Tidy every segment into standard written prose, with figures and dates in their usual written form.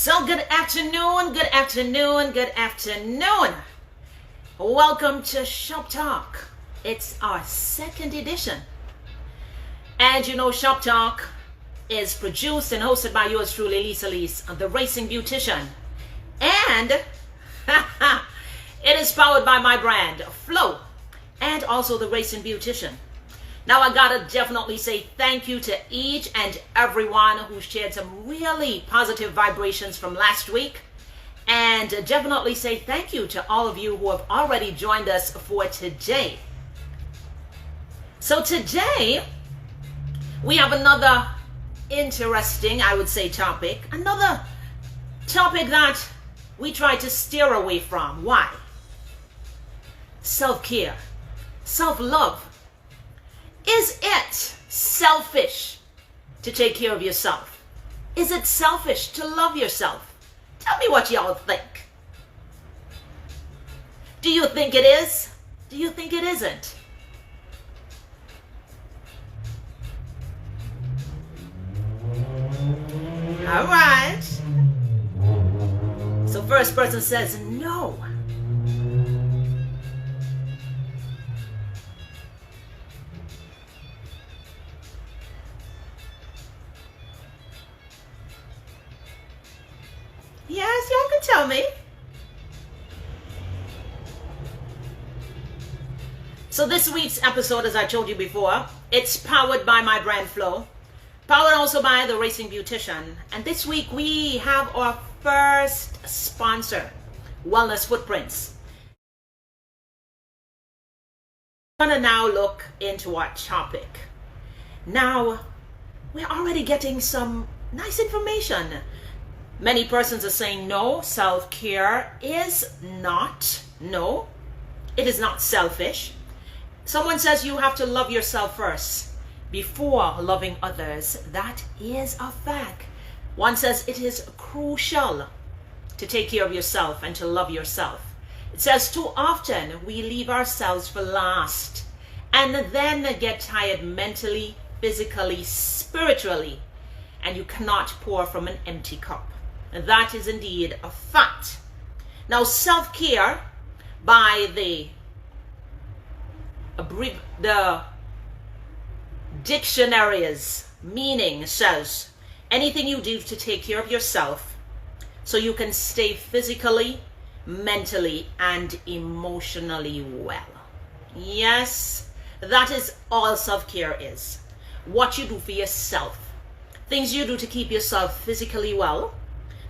So good afternoon, good afternoon, good afternoon. Welcome to Shop Talk. It's our second edition. And you know, Shop Talk is produced and hosted by yours truly, Lisa Lees, the Racing Beautician. And it is powered by my brand, Flow, and also the Racing Beautician. Now I gotta definitely say thank you to each and everyone who shared some really positive vibrations from last week. And definitely say thank you to all of you who have already joined us for today. So today, we have another interesting, I would say, topic. Another topic that we try to steer away from. Why? Self-care, self-love. Is it selfish to take care of yourself? Is it selfish to love yourself? Tell me what y'all think. Do you think it is? Do you think it isn't? All right. So first person says no. Yes, y'all can tell me. So this week's episode, as I told you before, it's powered by my brand Flow, powered also by the Racing Beautician. And this week we have our first sponsor, Wellness Footprints. I'm gonna now look into our topic. Now, we're already getting some nice information. Many persons are saying no, self-care is not, no, it is not selfish. Someone says you have to love yourself first before loving others. That is a fact. One says it is crucial to take care of yourself and to love yourself. It says too often we leave ourselves for last and then get tired mentally, physically, spiritually, and you cannot pour from an empty cup. And that is indeed a fact. Now, self-care by the dictionary's meaning says anything you do to take care of yourself so you can stay physically, mentally, and emotionally well. Yes, that is all self-care is. What you do for yourself. Things you do to keep yourself physically well.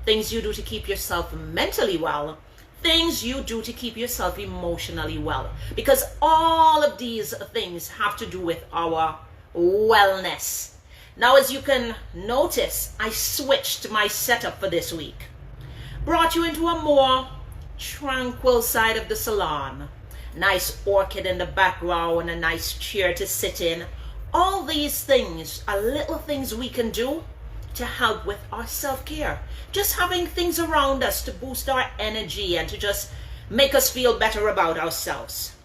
Things you do to keep yourself mentally well, things you do to keep yourself emotionally well. Because all of these things have to do with our wellness. Now, as you can notice, I switched my setup for this week. Brought you into a more tranquil side of the salon. Nice orchid in the background, a nice chair to sit in. All these things are little things we can do to help with our self-care. Just having things around us to boost our energy and to just make us feel better about ourselves.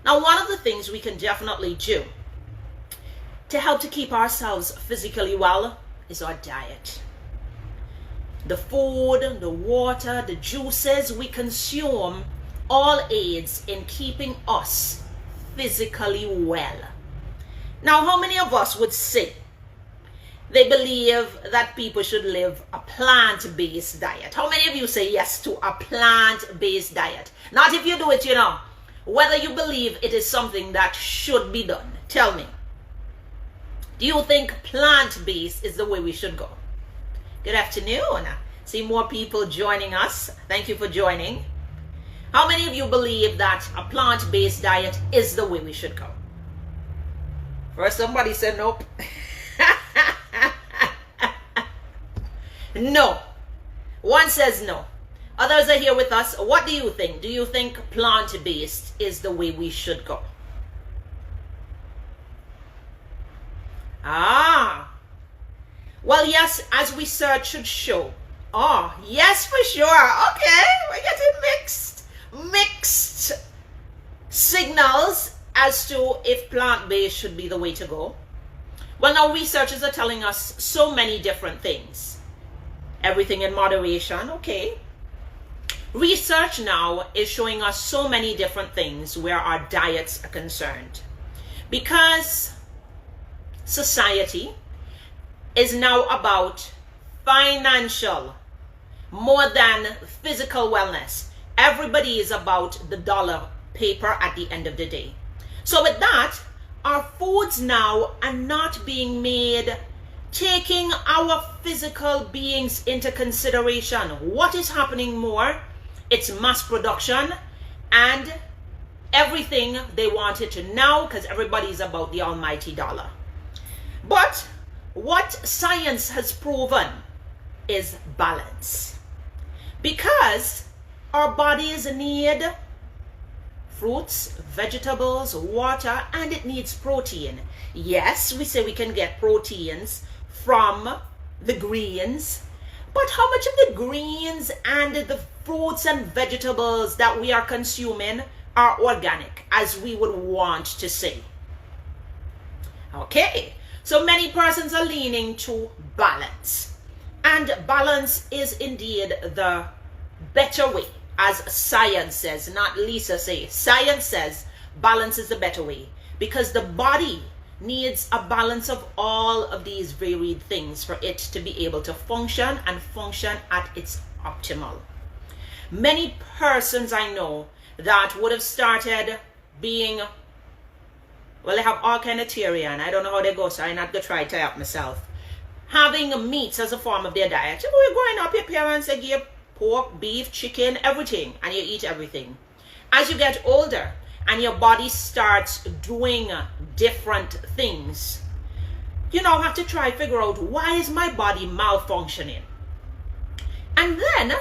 Now, one of the things we can definitely do to help to keep ourselves physically well is our diet. The food, the water, the juices we consume all aids in keeping us physically well. Now, how many of us would say they believe that people should live a plant-based diet? How many of you say yes to a plant-based diet? Not if you do it, whether you believe it is something that should be done. Tell me. Do you think plant-based is the way we should go? Good afternoon. See more people joining us. Thank you for joining. How many of you believe that a plant-based diet is the way we should go? First, somebody said nope. No. One says no. Others are here with us. What do you think? Do you think plant-based is the way we should go? Well, yes, as research should show. Oh, yes, for sure. Okay, we're getting mixed signals as to if plant-based should be the way to go. Well, now researchers are telling us so many different things. everything in moderation. Okay. Research now is showing us so many different things where our diets are concerned. Because society is now about financial more than physical wellness. Everybody is about the dollar paper at the end of the day. So with that, our foods now are not being made taking our physical beings into consideration. What is happening more? It's mass production and everything they want it to now, because everybody's about the almighty dollar. But what science has proven is balance. Because our bodies need fruits, vegetables, water, and it needs protein. Yes, we say we can get proteins from the greens, but how much of the greens and the fruits and vegetables that we are consuming are organic, as we would want to say? Okay, so many persons are leaning to balance, and balance is indeed the better way, as science says, not Lisa says. Science says balance is the better way, because the body needs a balance of all of these varied things for it to be able to function and function at its optimal. Many persons I know that would have started being, well, they have all kind of theory, and I don't know how they go, so I'm not going to try to help myself. Having meats as a form of their diet. You know, you're growing up, your parents, they give pork, beef, chicken, everything, and you eat everything. As you get older and your body starts doing different things, you now have to try figure out, why is my body malfunctioning? And then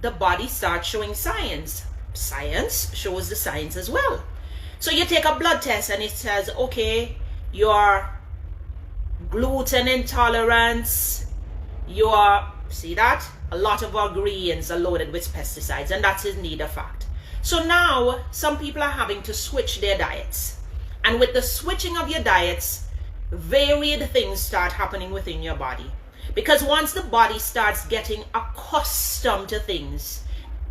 the body starts showing signs. Science shows the signs as well. So you take a blood test and it says, okay, your gluten intolerance, your, see that? A lot of our greens are loaded with pesticides, and that's indeed a fact. So now some people are having to switch their diets. And with the switching of your diets, varied things start happening within your body. Because once the body starts getting accustomed to things,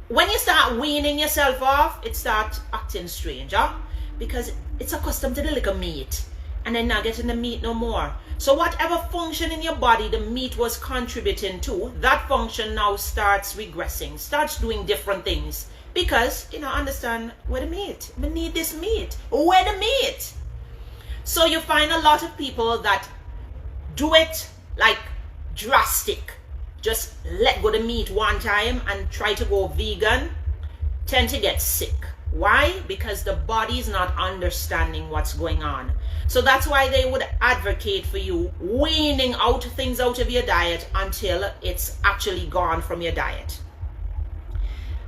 when you start weaning yourself off, it starts acting strange, huh? Because it's accustomed to the little meat, and then not getting the meat no more. So whatever function in your body the meat was contributing to, that function now starts regressing, starts doing different things. Because, you know, understand, where the meat? We need this meat. Where the meat? So you find a lot of people that do it like drastic. Just let go the meat one time and try to go vegan, tend to get sick. Why? Because the body is not understanding what's going on. So that's why they would advocate for you weaning out things out of your diet until it's actually gone from your diet.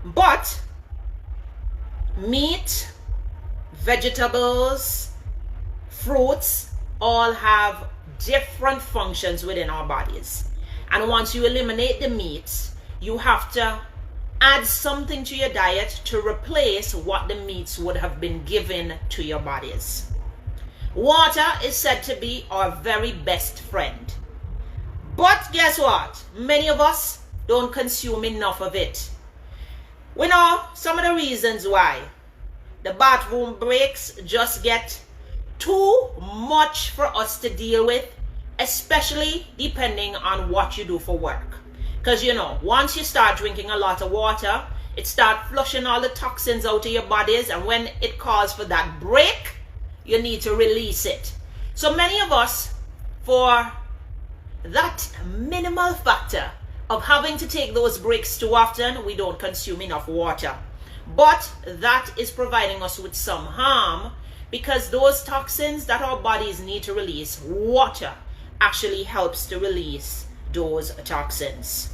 But meat, vegetables, fruits all have different functions within our bodies. And once you eliminate the meats, you have to add something to your diet to replace what the meats would have been given to your bodies. Water is said to be our very best friend. But guess what? Many of us don't consume enough of it. We know some of the reasons why. The bathroom breaks just get too much for us to deal with, especially depending on what you do for work. Because, you know, once you start drinking a lot of water, it starts flushing all the toxins out of your bodies, and when it calls for that break, you need to release it. So many of us, for that minimal factor of having to take those breaks too often, we don't consume enough water. But that is providing us with some harm, because those toxins that our bodies need to release, water actually helps to release those toxins.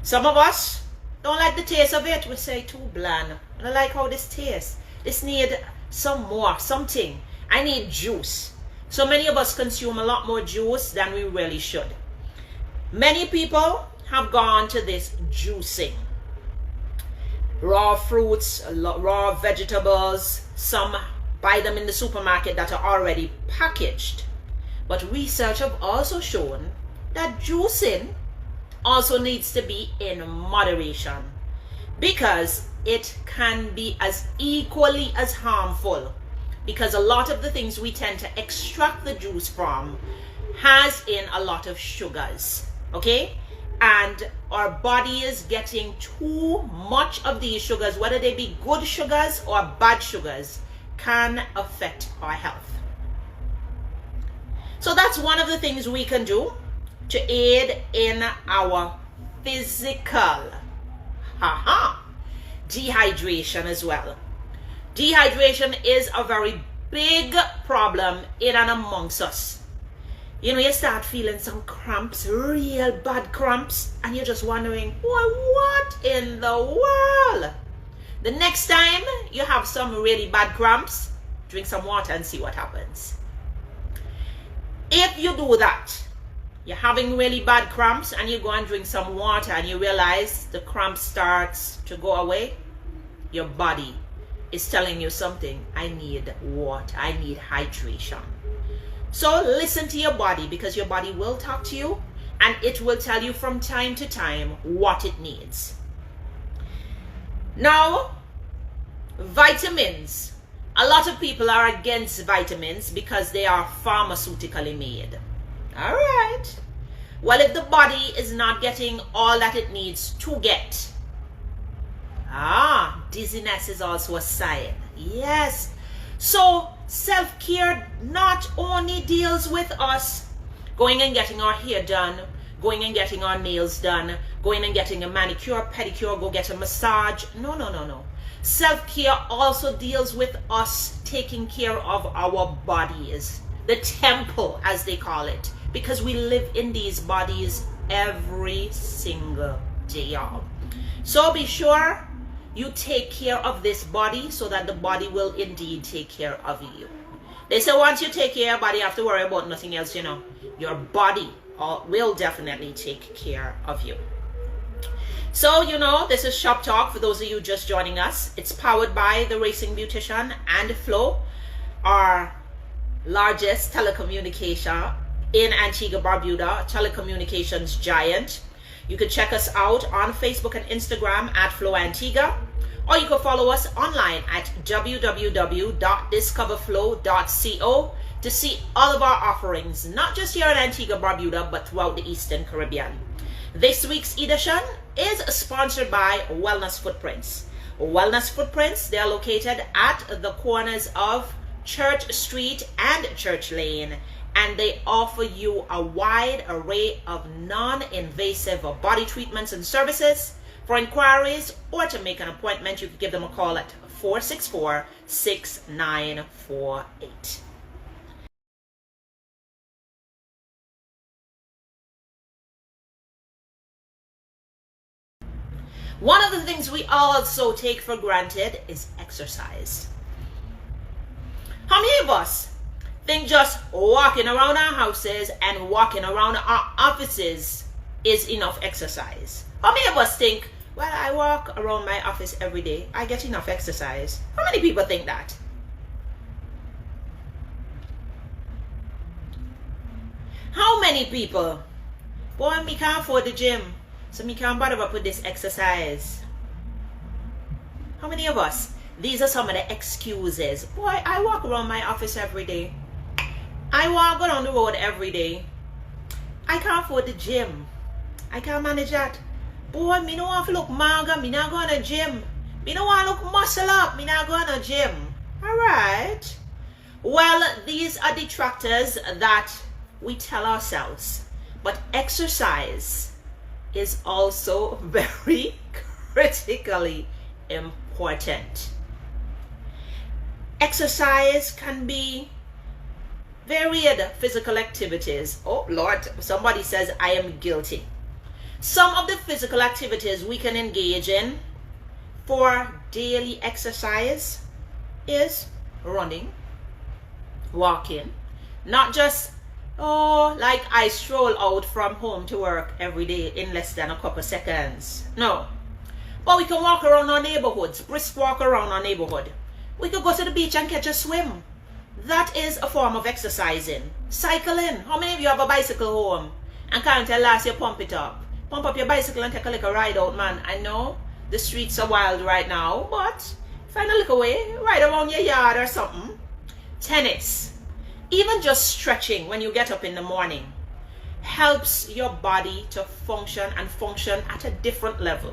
Some of us don't like the taste of it. We say too bland. I don't like how this tastes. This need some more, something. I need juice. So many of us consume a lot more juice than we really should. Many people have gone to this juicing. Raw fruits, raw vegetables, some buy them in the supermarket that are already packaged. But research have also shown that juicing also needs to be in moderation, because it can be as equally as harmful, because a lot of the things we tend to extract the juice from has in a lot of sugars, okay? And our body is getting too much of these sugars, whether they be good sugars or bad sugars, can affect our health. So that's one of the things we can do to aid in our physical dehydration as well. Dehydration is a very big problem in and amongst us. You know, you start feeling some cramps, real bad cramps, and you're just wondering, what in the world? The next time you have some really bad cramps, drink some water and see what happens. If you do that, you're having really bad cramps and you go and drink some water and you realize the cramp starts to go away, your body is telling you something. I need water, I need hydration. So listen to your body, because your body will talk to you and it will tell you from time to time what it needs. Now, vitamins. A lot of people are against vitamins because they are pharmaceutically made. All right. Well, if the body is not getting all that it needs to get, dizziness is also a sign. Yes. So self-care not only deals with us going and getting our hair done, going and getting our nails done, going and getting a manicure, pedicure, go get a massage. No. Self-care also deals with us taking care of our bodies, the temple as they call it, because we live in these bodies every single day. So be sure you take care of this body so that the body will indeed take care of you. They say once you take care of your body, you have to worry about nothing else, you know. Your body will definitely take care of you. So, you know, this is Shop Talk for those of you just joining us. It's powered by the Racing Beautician and Flow, our largest telecommunication in Antigua Barbuda, telecommunications giant. You can check us out on Facebook and Instagram at Flow Antigua, or you can follow us online at www.discoverflow.co to see all of our offerings, not just here in Antigua Barbuda, but throughout the Eastern Caribbean. This week's edition is sponsored by Wellness Footprints. Wellness Footprints, they are located at the corners of Church Street and Church Lane, and they offer you a wide array of non-invasive body treatments and services. For inquiries or to make an appointment, you can give them a call at 464-6948. One of the things we also take for granted is exercise. How many of us think just walking around our houses and walking around our offices is enough exercise? How many of us think, well, I walk around my office every day, I get enough exercise? How many people think that? How many people, boy, me can't afford the gym, so me can't bother up with this exercise? How many of us? These are some of the excuses. Boy, I walk around my office every day. I walk down the road every day. I can't afford the gym. I can't manage that. Boy, me no want to look mager. Me not going to gym. Me no want to look muscle up. Me not going to gym. Alright. Well, these are detractors that we tell ourselves. But exercise is also very critically important. Exercise can be varied physical activities. Oh Lord, somebody says I am guilty. Some of the physical activities we can engage in for daily exercise is running, walking, not just like I stroll out from home to work every day in less than a couple seconds. No, but we can walk around our neighborhoods, brisk walk around our neighborhood. We could go to the beach and catch a swim. That is a form of exercising. Cycling. How many of you have a bicycle home and can't tell last you pump it up? Pump up your bicycle and take a little ride out, man. I know the streets are wild right now, but find a little way, ride around your yard or something. Tennis, even just stretching when you get up in the morning, helps your body to function and function at a different level.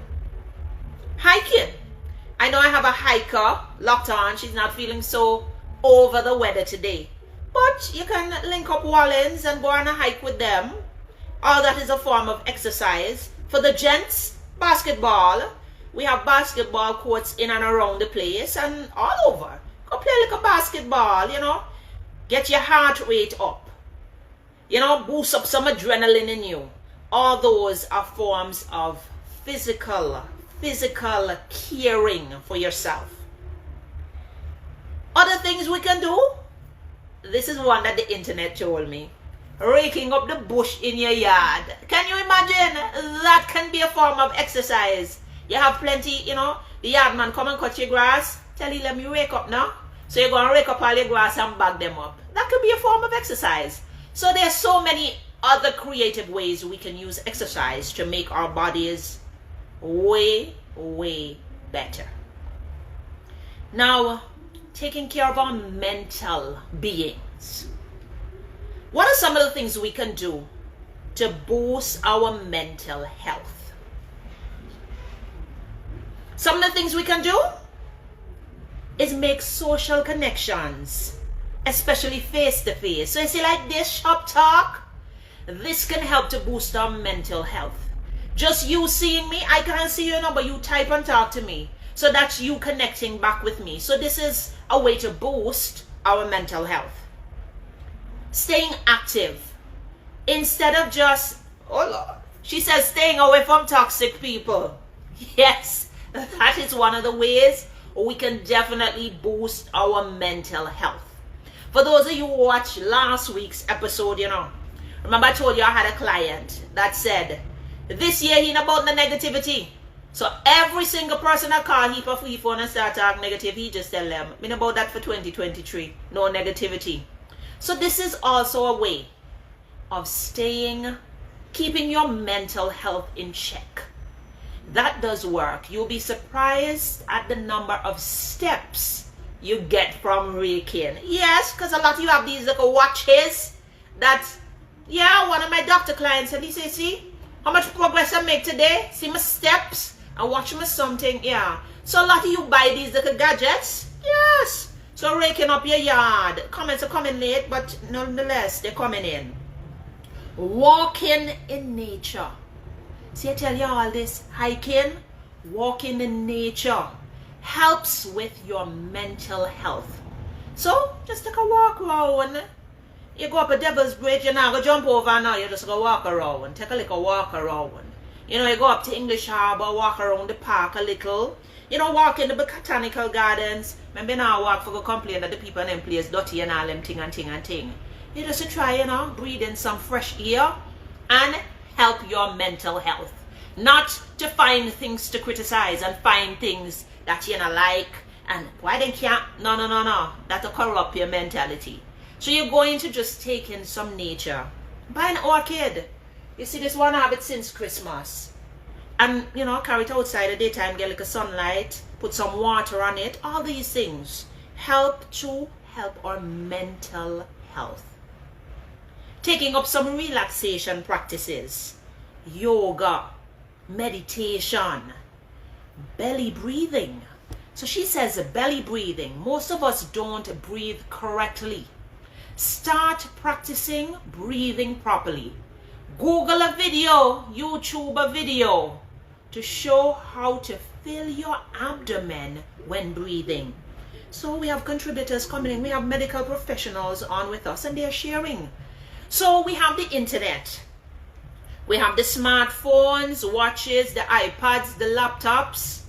Hiking, I know I have a hiker locked on. She's not feeling so over the weather today, but you can link up Wallins and go on a hike with them. All that is a form of exercise. For the gents, basketball. We have basketball courts in and around the place and all over. Go play a little basketball, you know. Get your heart rate up. You know, boost up some adrenaline in you. All those are forms of physical caring for yourself. Other things we can do. This is one that the internet told me. Raking up the bush in your yard. Can you imagine? That can be a form of exercise. You have plenty, you know, the yard man come and cut your grass. Tell you, let me rake up now. So you're going to rake up all your grass and bag them up. That could be a form of exercise. So there's so many other creative ways we can use exercise to make our bodies way better. Now, taking care of our mental beings. What are some of the things we can do to boost our mental health? Some of the things we can do is make social connections, especially face-to-face. So you see, like this shop talk, this can help to boost our mental health. Just you seeing me, I can't see you now, but you type and talk to me. So that's you connecting back with me. So this is a way to boost our mental health. Staying active. Instead of just, oh Lord, she says staying away from toxic people. Yes, that is one of the ways we can definitely boost our mental health. For those of you who watched last week's episode, you know, remember I told you I had a client that said, this year he about the negativity. So every single person I call, he for free phone and start talking negative, he just tell them, mean about that for 2023, no negativity. So this is also a way of keeping your mental health in check. That does work. You'll be surprised at the number of steps you get from Reiki. Yes, because a lot of you have these little watches that, yeah, one of my doctor clients said, he said, see how much progress I make today? See my steps? And watch me something, yeah. So a lot of you buy these little gadgets. Yes. So raking up your yard. Comments are coming late, but nonetheless, they're coming in. Walking in nature. See, I tell you all this, hiking, walking in nature helps with your mental health. So, just take a walk around. You go up a Devil's Bridge, you're not going to jump over now, you just go walk around. Take a little walk around. You know, you go up to English Harbor, walk around the park a little. You know, walk in the botanical gardens. Remember now, walk for go complain that the people in them place dirty and all them thing. You just try, you know, breathe in some fresh air and help your mental health. Not to find things to criticize and find things that you don't like and why they can't. No. That'll corrupt your mentality. So you're going to just take in some nature. Buy an orchid. You see, this one I have it since Christmas. And, you know, carry it outside the daytime, get like a sunlight, put some water on it. All these things help our mental health. Taking up some relaxation practices. Yoga, meditation, belly breathing. So she says belly breathing. Most of us don't breathe correctly. Start practicing breathing properly. Google a video, YouTube a video to show how to fill your abdomen when breathing. So we have contributors coming in. We have medical professionals on with us and they're sharing. So we have the internet. We have the smartphones, watches, the iPads, the laptops.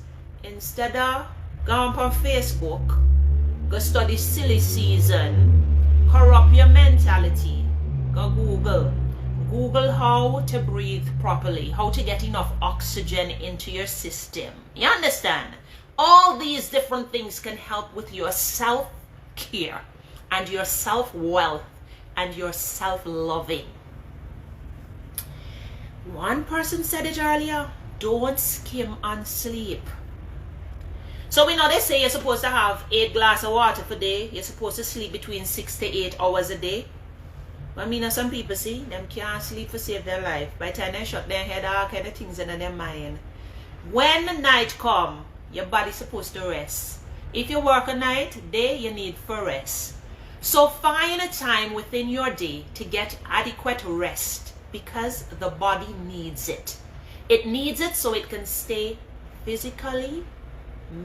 Instead of going on Facebook, go study silly season, corrupt your mentality, go Google. Google how to breathe properly, how to get enough oxygen into your system. You understand? All these different things can help with your self-care and your self-wealth and your self-loving. One person said it earlier, don't skim on sleep. So we know they say you're supposed to have 8 glasses of water per day. You're supposed to sleep between 6 to 8 hours a day. But I mean, some people see, them can't sleep to save their life. By the time they shut their head, all kind of things in their mind. When night come, your body's supposed to rest. If you work a night, day you need for rest. So find a time within your day to get adequate rest because the body needs it. It needs it so it can stay physically,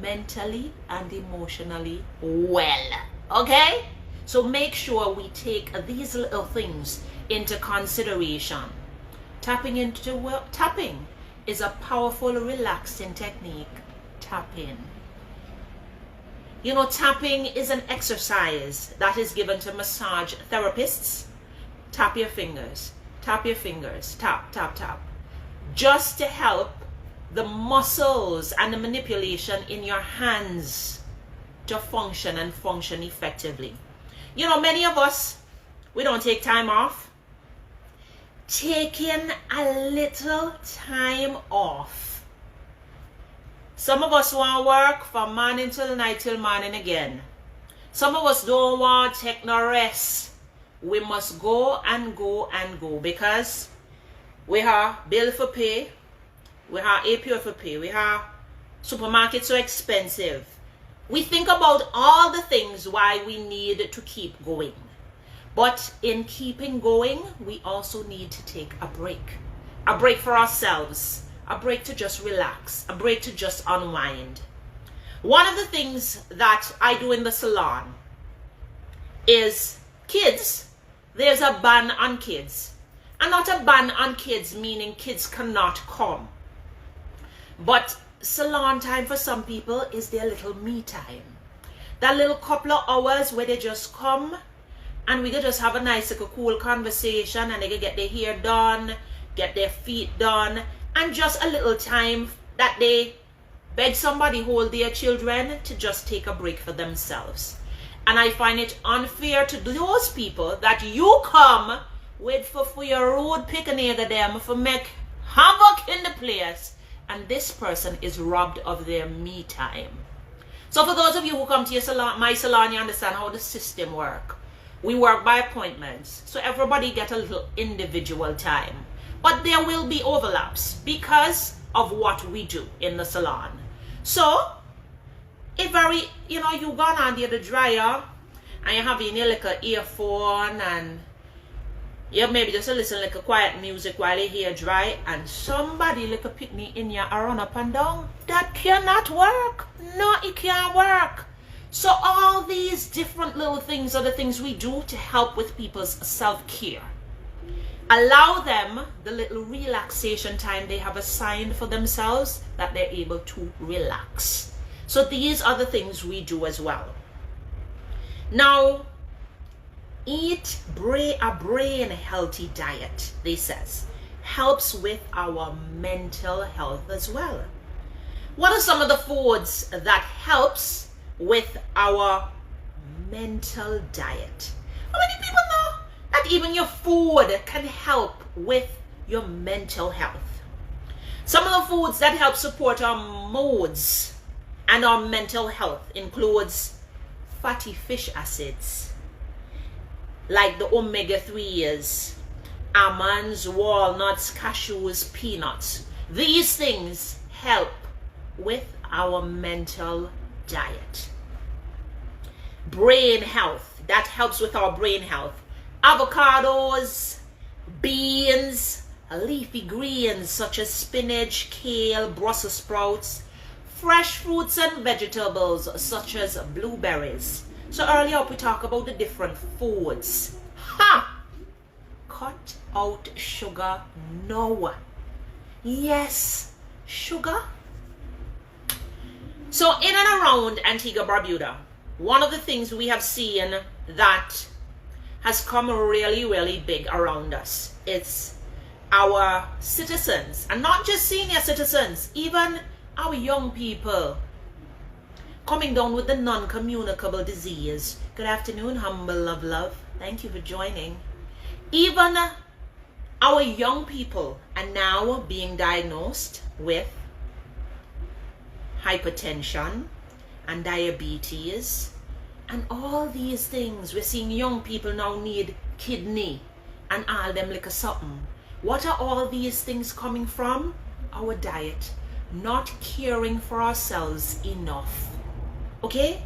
mentally, and emotionally well. Okay? So make sure we take these little things into consideration. Tapping is a powerful relaxing technique. Tap in. You know, tapping is an exercise that is given to massage therapists. Tap your fingers. Tap your fingers. Tap, tap, tap. Just to help the muscles and the manipulation in your hands to function and function effectively. You know, many of us, we don't take time off. Taking a little time off. Some of us want to work from morning till night till morning again. Some of us don't want to take no rest. We must go and go and go because we have bill for pay. We have APO for pay. We have supermarkets so expensive. We think about all the things why we need to keep going. But in keeping going, we also need to take a break. A break for ourselves. A break to just relax. A break to just unwind. One of the things that I do in the salon is kids. There's a ban on kids. And not a ban on kids meaning kids cannot come. But salon time for some people is their little me time. That little couple of hours where they just come and we can just have a nice like a cool conversation and they can get their hair done, get their feet done, and just a little time that they beg somebody hold their children to just take a break for themselves. And I find it unfair to those people that you come with for your road picnic of them for make havoc in the place. And this person is robbed of their me time. So for those of you who come to your salon, my salon, you understand how the system works. We work by appointments. So everybody get a little individual time. But there will be overlaps because of what we do in the salon. So, if you gone on the dryer and you have your little earphone and you maybe just listen like a quiet music while your hair dry and somebody like a picnic in your run up and down, that cannot work. No, it can't work. So all these different little things are the things we do to help with people's self-care. Allow them the little relaxation time they have assigned for themselves that they're able to relax. So these are the things we do as well. Now, eat a brain healthy diet, they says, helps with our mental health as well. What are some of the foods that helps with our mental diet? How many people know that even your food can help with your mental health? Some of the foods that help support our moods and our mental health includes fatty fish acids, like the omega-3s, almonds, walnuts, cashews, peanuts. These things help with our mental diet. Brain health, that helps with our brain health. Avocados, beans, leafy greens such as spinach, kale, Brussels sprouts, fresh fruits and vegetables such as blueberries. So earlier we talked about the different foods. Cut out sugar now. Yes, sugar. So in and around Antigua Barbuda, one of the things we have seen that has come really, really big around us, it's our citizens, and not just senior citizens, even our young people coming down with the non-communicable disease. Good afternoon, humble love. Thank you for joining. Even Our young people are now being diagnosed with hypertension and diabetes and all these things. We're seeing young people now need kidney and all them like a something. What are all these things coming from? Our diet. Not caring for ourselves enough. Okay?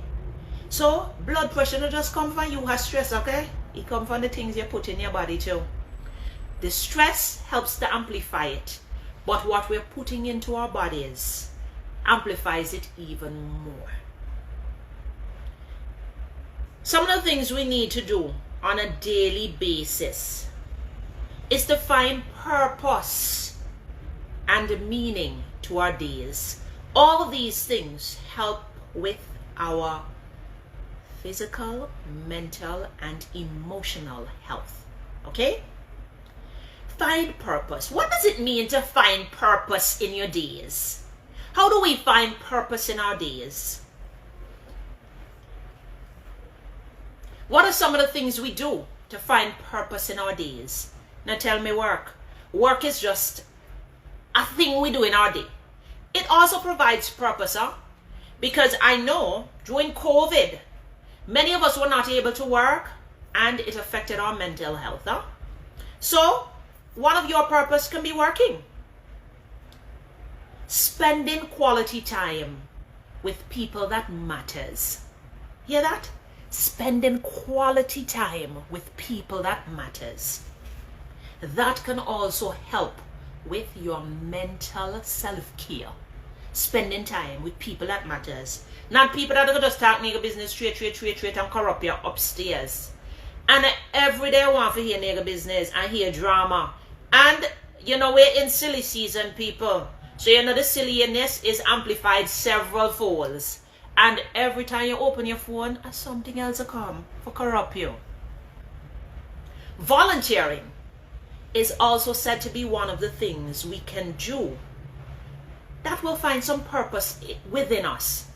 So blood pressure not just come from you has stress, okay? It comes from the things you put in your body too. The stress helps to amplify it, but what we're putting into our bodies amplifies it even more. Some of the things we need to do on a daily basis is to find purpose and meaning to our days. All of these things help with our physical, mental, and emotional health. Okay? Find purpose. What does it mean to find purpose in your days? How do we find purpose in our days? What are some of the things we do to find purpose in our days? Now tell me work. Work is just a thing we do in our day. It also provides purpose, huh? Because I know during COVID, many of us were not able to work and it affected our mental health, huh? So, one of your purpose can be working. Spending quality time with people that matters. Hear that? Spending quality time with people that matters. That can also help with your mental self-care. Spending time with people that matters. Not people that are just talk nigga business straight and corrupt you upstairs. And every day I want to hear nigga business and hear drama. And you know we're in silly season, people. So you know the silliness is amplified several folds. And every time you open your phone, something else will come for corrupt you. Volunteering is also said to be one of the things we can do that will find some purpose within us.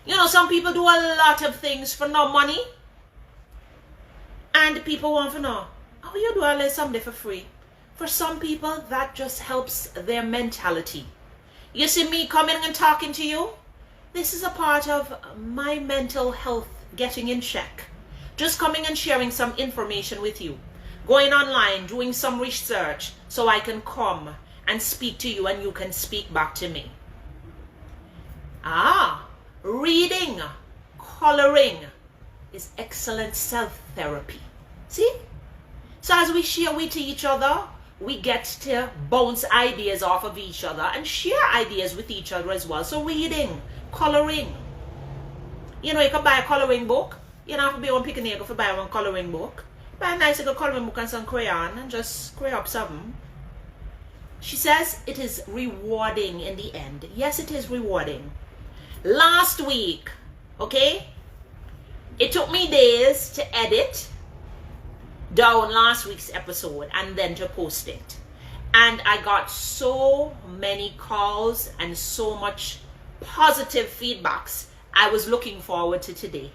You know, some people do a lot of things for no money. And people want to know, how you do all this something for free? For some people, that just helps their mentality. You see me coming and talking to you? This is a part of my mental health getting in check. Just coming and sharing some information with you. Going online, doing some research so I can come and speak to you and you can speak back to me. Reading, coloring is excellent self-therapy. See? So as we share with each other, we get to bounce ideas off of each other and share ideas with each other as well. So reading, coloring. You know, you can buy a coloring book. You don't have to be one picking to buy one coloring book. Buy a nice little coloring book and some crayon and just crayon up something. She says it is rewarding in the end. Yes, it is rewarding. Last week, okay, it took me days to edit down last week's episode and then to post it. And I got so many calls and so much positive feedbacks. I was looking forward to today.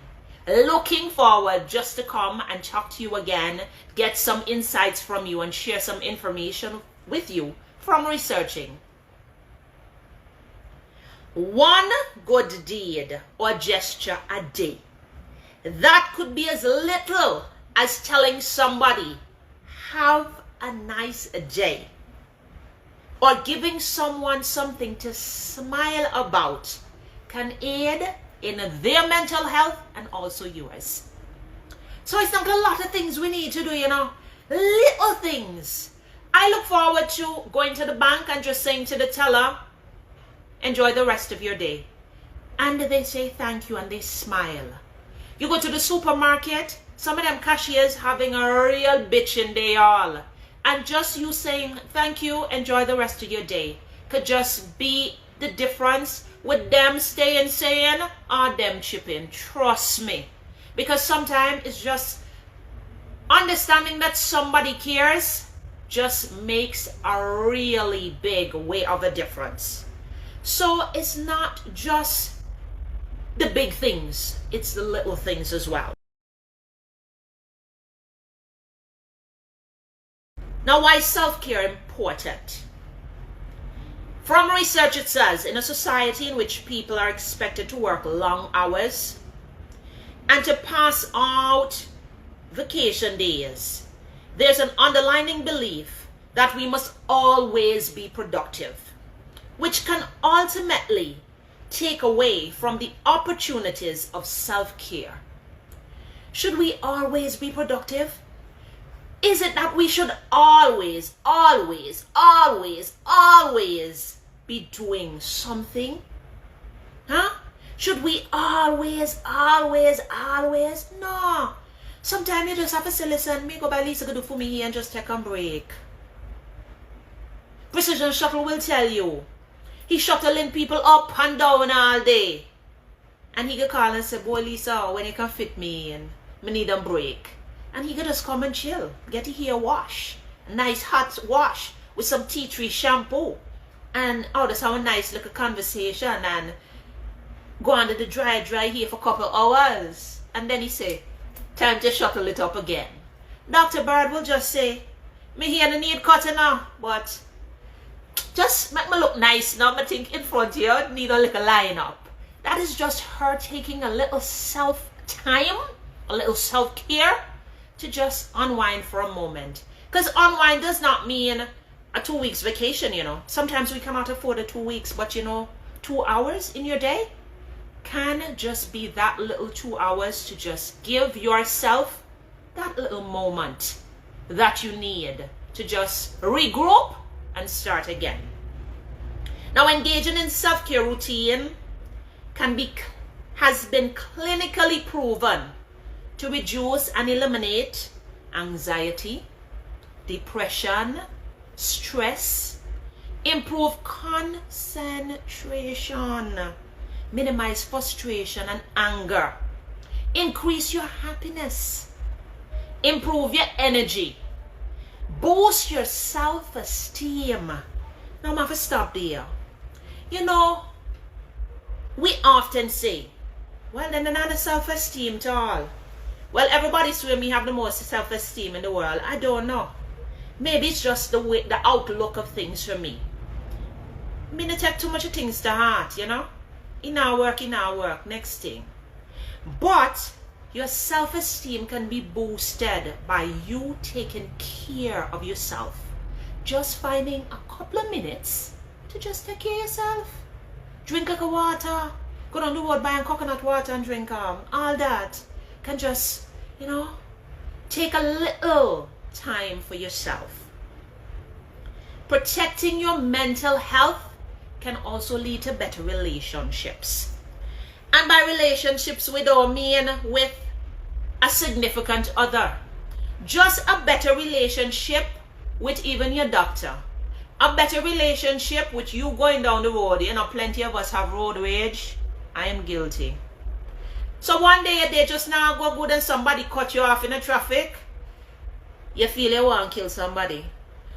Looking forward just to come and talk to you again, get some insights from you and share some information with you from researching. One good deed or gesture a day. That could be as little as telling somebody, have a nice day. Or giving someone something to smile about can aid in their mental health and also yours. So it's not a lot of things we need to do, you know. Little things. I look forward to going to the bank and just saying to the teller, enjoy the rest of your day. And they say thank you and they smile. You go to the supermarket, some of them cashiers having a real bitching day all. And just you saying thank you, enjoy the rest of your day could just be the difference with them staying saying or them chipping. Trust me. Because sometimes it's just understanding that somebody cares just makes a really big way of a difference. So it's not just the big things, it's the little things as well. Now, why is self-care important? From research, it says, in a society in which people are expected to work long hours and to pass out vacation days, there's an underlying belief that we must always be productive, which can ultimately take away from the opportunities of self-care. Should we always be productive? Is it that we should always be doing something? Huh? Should we always? No. Sometimes you just have to say, listen, me go by Lisa go do for me here and just take a break. Precision Shuttle will tell you. He shuttling people up and down all day. And he can call and say, boy Lisa, when you can fit me in, me need a break. And he can just come and chill. Get your hair wash. A nice hot wash with some tea tree shampoo. And just have a nice little conversation and go under the dry hair for a couple hours. And then he say, time to shuttle it up again. Dr. Bird will just say, me hair no need cutting now, but just make me look nice now. I think in front of you need a little line up. That is just her taking a little self-time, a little self-care to just unwind for a moment. Because unwind does not mean a 2 weeks vacation, you know. Sometimes we cannot afford a 2 weeks, but you know, 2 hours in your day can just be that little 2 hours to just give yourself that little moment that you need to just regroup and start again. Now, engaging in self-care routine has been clinically proven to reduce and eliminate anxiety, depression, stress, improve concentration, minimize frustration and anger, increase your happiness, improve your energy, boost your self-esteem. Now I'm going to stop there. You know, we often say, well, then another self-esteem at all. Well, everybody swear me have the most self-esteem in the world. I don't know. Maybe it's just the outlook of things for me. Me not take too much of things to heart, you know. In our work, next thing. But your self-esteem can be boosted by you taking care of yourself. Just finding a couple of minutes to just take care of yourself. Drink like a water. Go down the road, buy a coconut water and drink all that. Can just, you know, take a little time for yourself. Protecting your mental health can also lead to better relationships. And by relationships, we don't mean with a significant other. Just a better relationship with even your doctor. A better relationship with you going down the road. You know, plenty of us have road rage. I am guilty. So one day they just now go good and somebody cut you off in the traffic. You feel you want to kill somebody.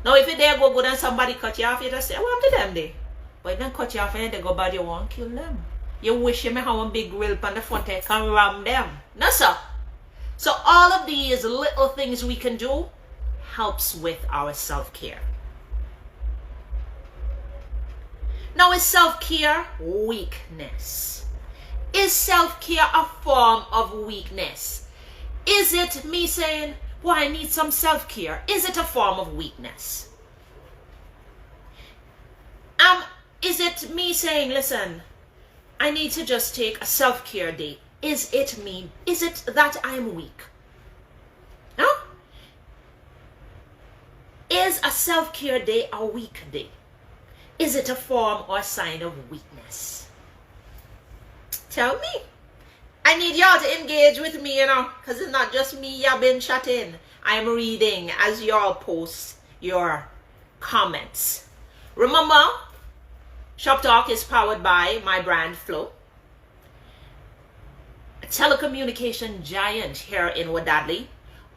Now if you dare go good and somebody cut you off, you just say, I want to them day. But if they cut you off and they go bad, you want to kill them. You wish you may have a big grill on the front and can ram them. No, sir. So all of these little things we can do helps with our self-care. Now, is self-care weakness? Is self-care a form of weakness? Is it me saying, well, I need some self-care? Is it a form of weakness? Is it me saying, listen, I need to just take a self-care day? Is it me? Is it that I'm weak? Huh? Is a self-care day a weak day? Is it a form or sign of weakness? Tell me. I need y'all to engage with me, you know, because it's not just me y'all been chatting. I'm reading as y'all post your comments. Remember, Shop Talk is powered by my brand Flow, a telecommunication giant here in Wadadli,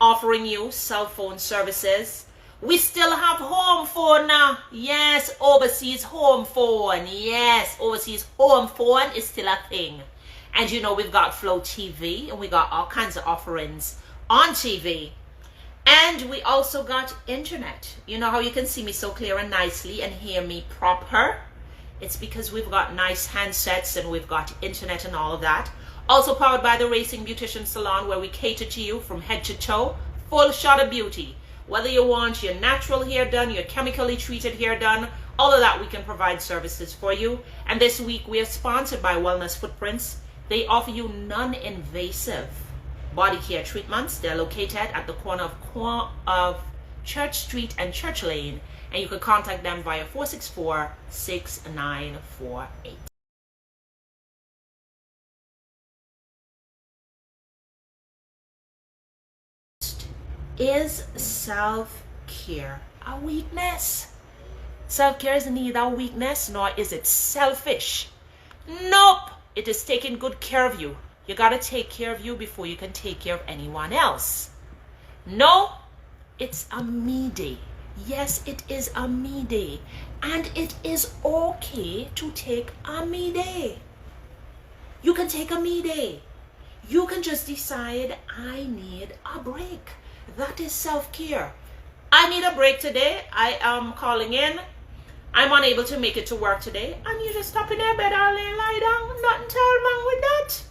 offering you cell phone services. We still have home phone now. Yes, overseas home phone. Yes, overseas home phone is still a thing. And you know, we've got Flow TV and we got all kinds of offerings on TV. And we also got internet. You know how you can see me so clear and nicely and hear me proper? It's because we've got nice handsets and we've got internet and all of that. Also powered by the Racing Beautician Salon, where we cater to you from head to toe. Full shot of beauty. Whether you want your natural hair done, your chemically treated hair done, all of that, we can provide services for you. And this week we are sponsored by Wellness Footprints. They offer you non-invasive body care treatments. They're located at the corner of Church Street and Church Lane. And you can contact them via 464-6948. Is self-care a weakness? Self-care is neither a weakness nor is it selfish. Nope. It is taking good care of you. You got to take care of you before you can take care of anyone else. No, it's a me day. Yes, it is a me day. And it is okay to take a me day. You can take a me day. You can just decide, I need a break. That is self-care. I need a break today. I am calling in. I'm unable to make it to work today. And you just stop in your bed and lie down. Nothing tell wrong with that.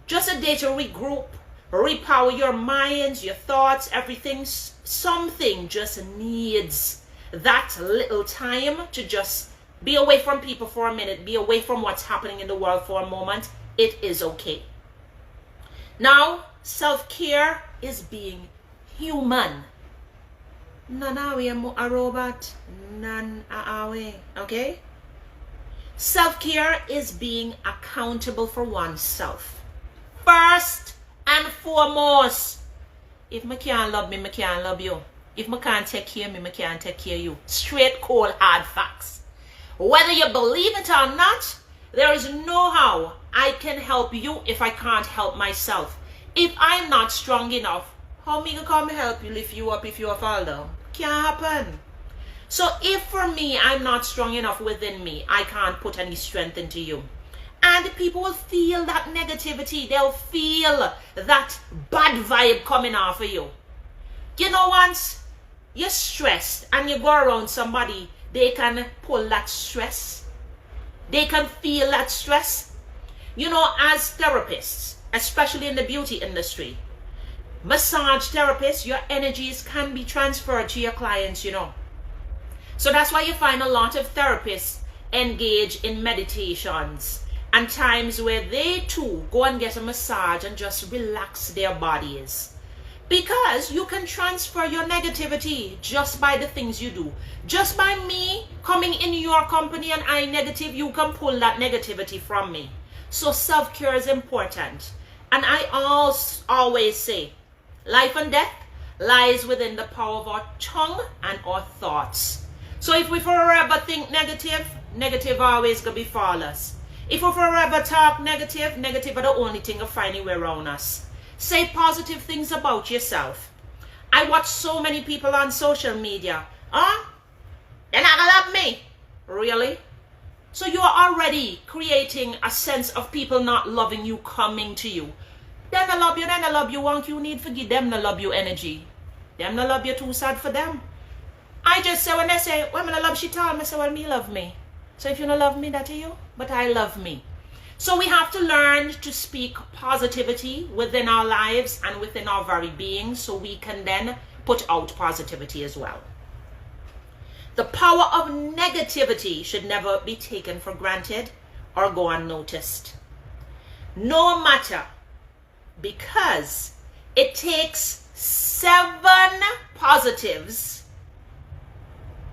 Just a day to regroup, repower your minds, your thoughts, everything. Something just needs that little time to just be away from people for a minute, be away from what's happening in the world for a moment. It is okay. Now, self-care is being human. None are we a robot. None are we. Okay? Self-care is being accountable for oneself. First and foremost. If me can't love me, me can't love you. If me can't take care of me, me can't take care of you. Straight, cold, hard facts. Whether you believe it or not, there is no how I can help you if I can't help myself. If I'm not strong enough, how me gonna come help you, lift you up if you fall down? Can't happen. So if for me, I'm not strong enough within me, I can't put any strength into you. And people will feel that negativity. They'll feel that bad vibe coming off of you. You know, once you're stressed and you go around somebody, they can pull that stress. They can feel that stress. You know, as therapists, especially in the beauty industry, massage therapists, your energies can be transferred to your clients, you know. So that's why you find a lot of therapists engage in meditations and times where they too go and get a massage and just relax their bodies. Because you can transfer your negativity just by the things you do. Just by me coming in your company and I negative, you can pull that negativity from me. So self-care is important. And I always say, life and death lies within the power of our tongue and our thoughts. So if we forever think negative, negative always gonna befall us. If we forever talk negative, negative are the only thing of finding way around us. Say positive things about yourself. I watch so many people on social media. They're not gonna love me. Really? So you are already creating a sense of people not loving you coming to you. Them not love you, them not love you. Want you need to give them not love you energy. Them not love you too sad for them. I just say when they say, well, I love she tell me, say, well, me love me. So if you don't love me, that's you. But I love me. So we have to learn to speak positivity within our lives and within our very being so we can then put out positivity as well. The power of negativity should never be taken for granted or go unnoticed. No matter, because it takes 7 positives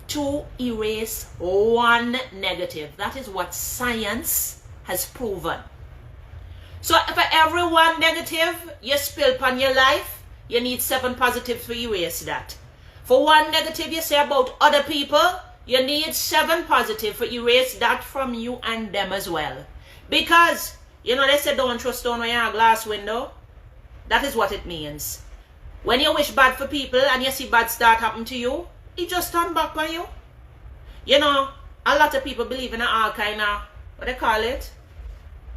to erase 1 negative. That is what science has proven. So for every 1 negative you spill upon your life, you need 7 positives to erase that. For 1 negative you say about other people, you need 7 positives to erase that from you and them as well. Because, you know, they say don't throw stone when you have a glass window. That is what it means. When you wish bad for people and you see bad start happen to you, it just turn back on you. You know, a lot of people believe in all kind of, what they call it?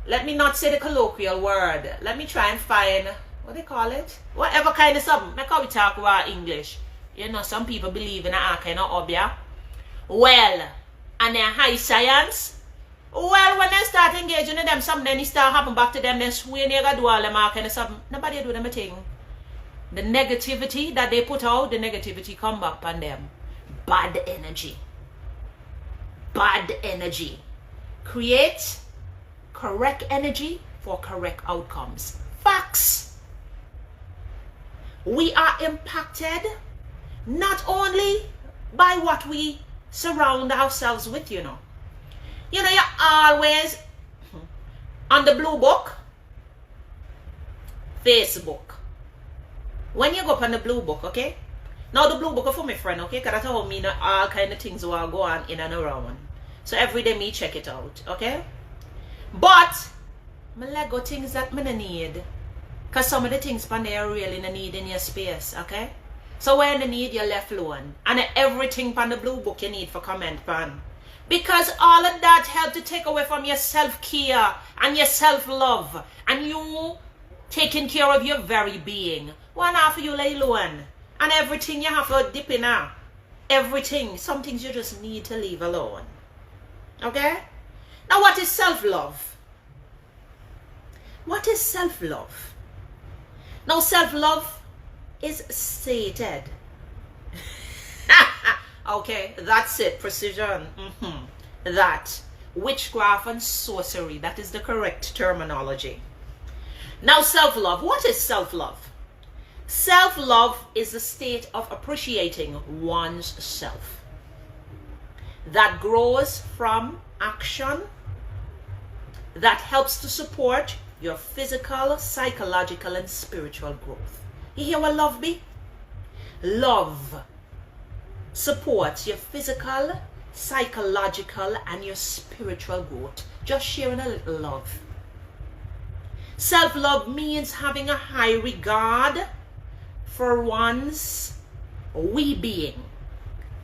Let me not say the colloquial word. Let me try and find what they call it? Whatever kind of something. Like how we talk about English. You know, some people believe in a kind of obia. Well, and their high science. Well, when they start engaging in them, something then it start happen back to them, then swing they do all them kind of something. Nobody do them a thing. The negativity that they put out, the negativity come back on them. Bad energy. Bad energy. Create correct energy for correct outcomes. Facts. We are impacted not only by what we surround ourselves with, you know. You know, you're always on the blue book, Facebook. When you go up on the blue book, okay? Now the blue book is for my friend, okay? Because that's how me know all kind of things will go on in and around. So every day me check it out, okay? But I let go things that I need. Because some of the things pan there really need in your space, okay? So when you need, you're left alone. And everything pan the blue book you need for comment pan. Because all of that help to take away from your self-care and your self-love. And you taking care of your very being. One half of you lay alone. And everything you have to dip in now. Everything. Some things you just need to leave alone. Okay? Now what is self-love? What is self-love? Now self-love is stated. Okay, that's it. Precision. That. Witchcraft and sorcery. That is the correct terminology. Now self-love. What is self-love? Self-love is the state of appreciating one's self that grows from action that helps to support your physical, psychological, and spiritual growth. You hear what love be? Love supports your physical, psychological, and your spiritual growth. Just sharing a little love. Self-love means having a high regard for one's we-being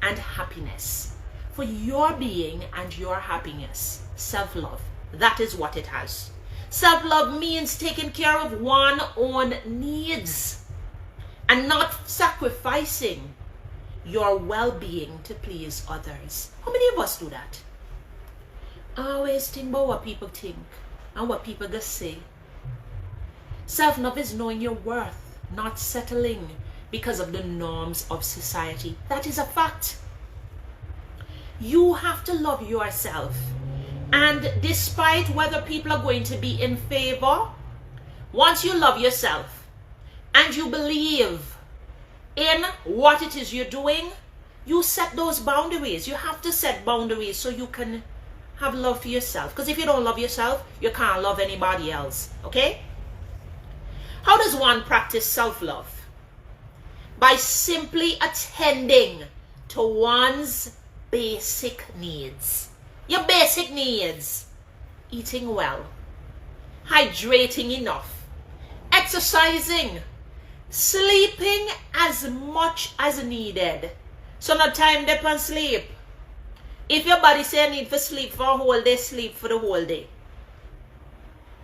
and happiness. For your being and your happiness. Self-love. That is what it has. Self-love means taking care of one's own needs and not sacrificing your well-being to please others. How many of us do that? Always think about what people think and what people just say. Self-love is knowing your worth. Not settling because of the norms of society. That is a fact. You have to love yourself. And despite whether people are going to be in favor, once you love yourself and you believe in what it is you're doing, you set those boundaries. You have to set boundaries so you can have love for yourself. Because if you don't love yourself, you can't love anybody else. Okay? How does one practice self-love? By simply attending to one's basic needs. Your basic needs. Eating well. Hydrating enough. Exercising. Sleeping as much as needed. So no time they can sleep. If your body say need for sleep for a whole day, sleep for the whole day.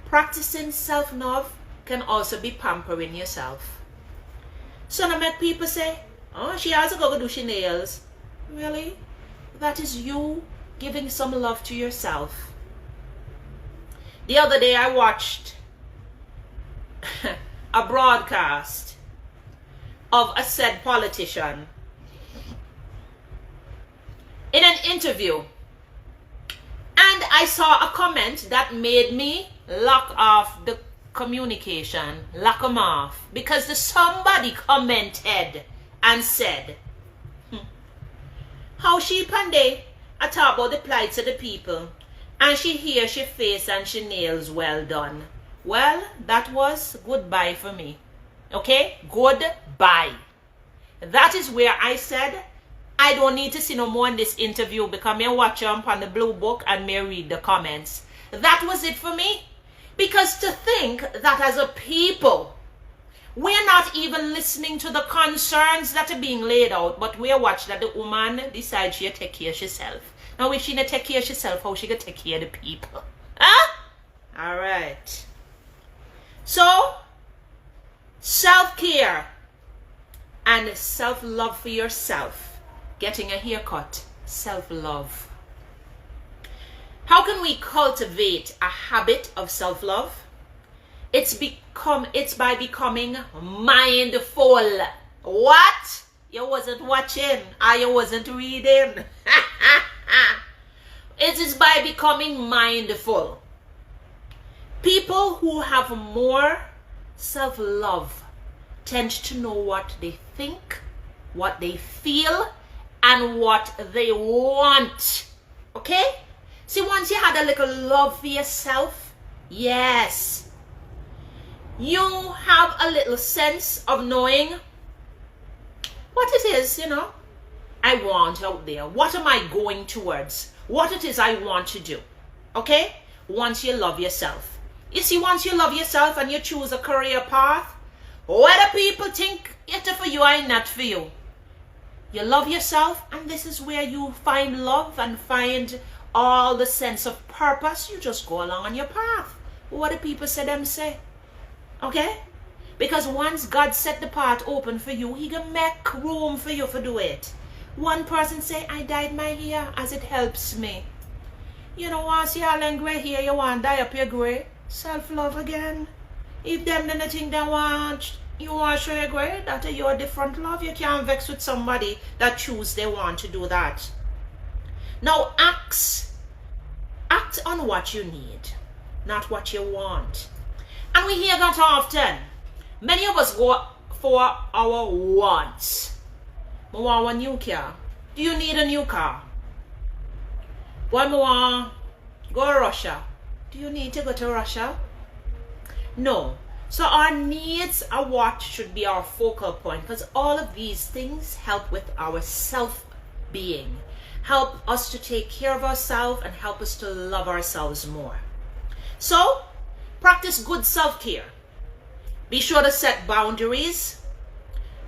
Practicing self-love can also be pampering yourself. So now make people say, oh, she has to go do she nails. Really? That is you giving some love to yourself. The other day I watched a broadcast of a said politician in an interview, and I saw a comment that made me lock off the communication, lock them off, because somebody commented and said how she Pandey I talk about the plights of the people, and she hear she face and she nails well done. Well, that was goodbye for me. Okay? Goodbye. That is where I said I don't need to see no more in this interview because me watch up on the blue book and me read the comments. That was it for me. Because to think that as a people, we're not even listening to the concerns that are being laid out, but we're watching that the woman decides she'll take care of herself. Now if she not take care of herself, how she gonna take care of the people? Huh? Alright. So, Self-care and self-love for yourself. Getting a haircut, self-love. How can we cultivate a habit of self-love? It's by becoming mindful. What? You wasn't watching or you wasn't reading. It is by becoming mindful. People who have more self-love tend to know what they think, what they feel, and what they want. Okay? See, once you had a little love for yourself, yes, you have a little sense of knowing what it is, I want out there. What am I going towards? What it is I want to do. Okay? Once you love yourself. You see, once you love yourself and you choose a career path, whether people think it's for you or not for you, you love yourself, and this is where you find love and find all the sense of purpose. You just go along on your path. What do people say them say? Okay? Because once God set the path open for you, he can make room for you to do it. One person say, I dyed my hair as it helps me. You don't want to see all them gray hair, you want to dye up your gray. Self-love again. If them then the thing they want, you want to show your gray, that is your different love. You can't vex with somebody that choose they want to do that. Now act on what you need, not what you want. And we hear that often. Many of us go for our wants. I want a new car. Do you need a new car? One more, go to Russia. Do you need to go to Russia? No. So our needs are what should be our focal point, because all of these things help with our self-being, help us to take care of ourselves and help us to love ourselves more. So, practice good self-care. Be sure to set boundaries.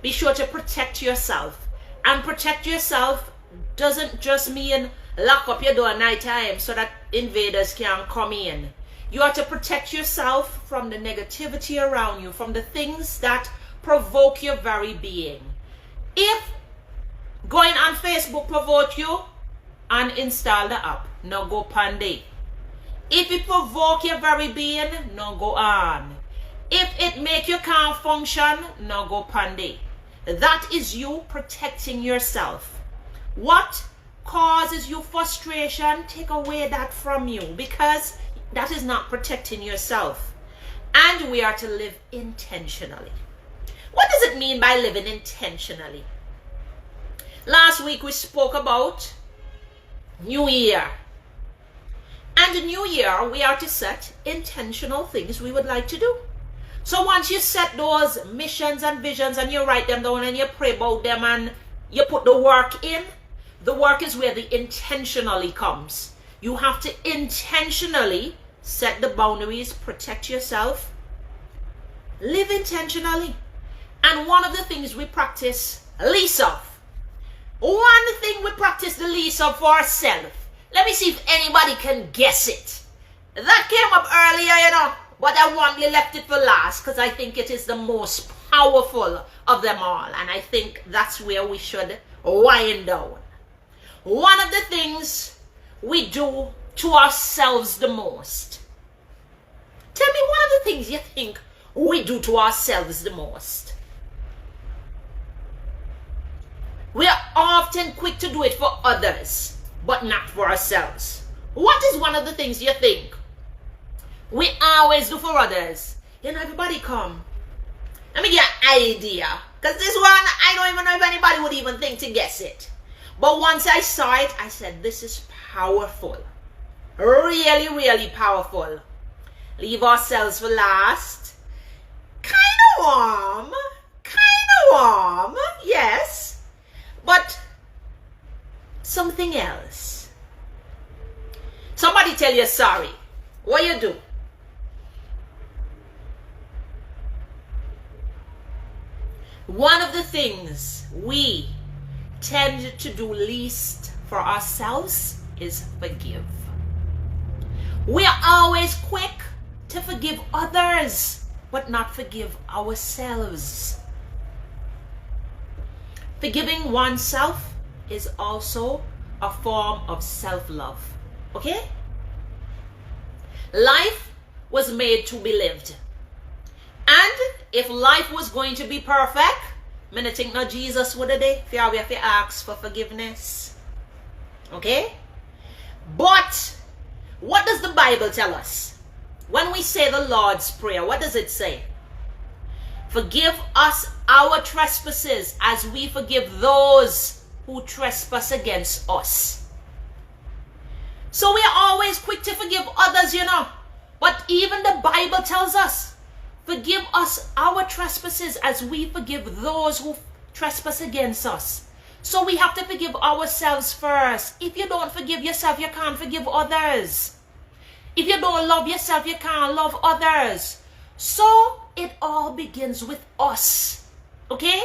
Be sure to protect yourself. And protect yourself doesn't just mean lock up your door at night time so that invaders can't come in. You are to protect yourself from the negativity around you, from the things that provoke your very being. If going on Facebook provoke you, uninstall the app. No go panday. If it provoke your very being, no go on. If it make you can't function, no go panday. That is you protecting yourself. What causes you frustration, take away that from you, because that is not protecting yourself. And we are to live intentionally. What does it mean by living intentionally? Last week we spoke about New Year. And the New Year, we are to set intentional things we would like to do. So once you set those missions and visions and you write them down and you pray about them and you put the work in, the work is where the intentionally comes. You have to intentionally set the boundaries, protect yourself, live intentionally. And one of the things we practice least of, one thing we practice the least of for ourselves. Let me see if anybody can guess it. That came up earlier, but I warmly left it for last because I think it is the most powerful of them all. And I think that's where we should wind down. One of the things we do to ourselves the most. Tell me one of the things you think we do to ourselves the most. We are often quick to do it for others, but not for ourselves. What is one of the things you think we always do for others? Everybody come. Let me get an idea. Because this one, I don't even know if anybody would even think to guess it. But once I saw it, I said, this is powerful. Really, really powerful. Leave ourselves for last. Kind of warm. Yes. But something else. Somebody tell you sorry. What you do? One of the things we tend to do least for ourselves is forgive. We are always quick to forgive others. but not forgive ourselves. Forgiving oneself is also a form of self-love. Okay? Life was made to be lived. And if life was going to be perfect, I think not Jesus would have day. We have to ask for forgiveness. Okay? But what does the Bible tell us? When we say the Lord's Prayer, what does it say? Forgive us our trespasses as we forgive those who trespass against us. So we are always quick to forgive others, you know. But even the Bible tells us, forgive us our trespasses as we forgive those who trespass against us. So we have to forgive ourselves first. If you don't forgive yourself, you can't forgive others. If you don't love yourself, you can't love others. So it all begins with us. Okay?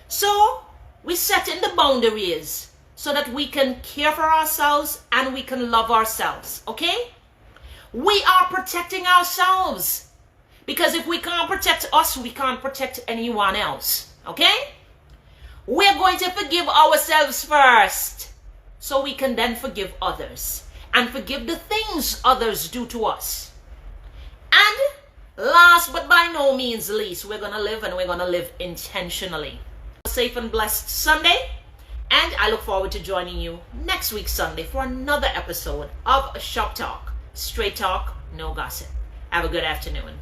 So we set in the boundaries so that we can care for ourselves and we can love ourselves. Okay? We are protecting ourselves. Because if we can't protect us, we can't protect anyone else. Okay? We're going to forgive ourselves first, so we can then forgive others and forgive the things others do to us. And last but by no means least, we're going to live, and we're going to live intentionally. A safe and blessed Sunday, and I look forward to joining you next week Sunday for another episode of Shop Talk. Straight talk, no gossip. Have a good afternoon.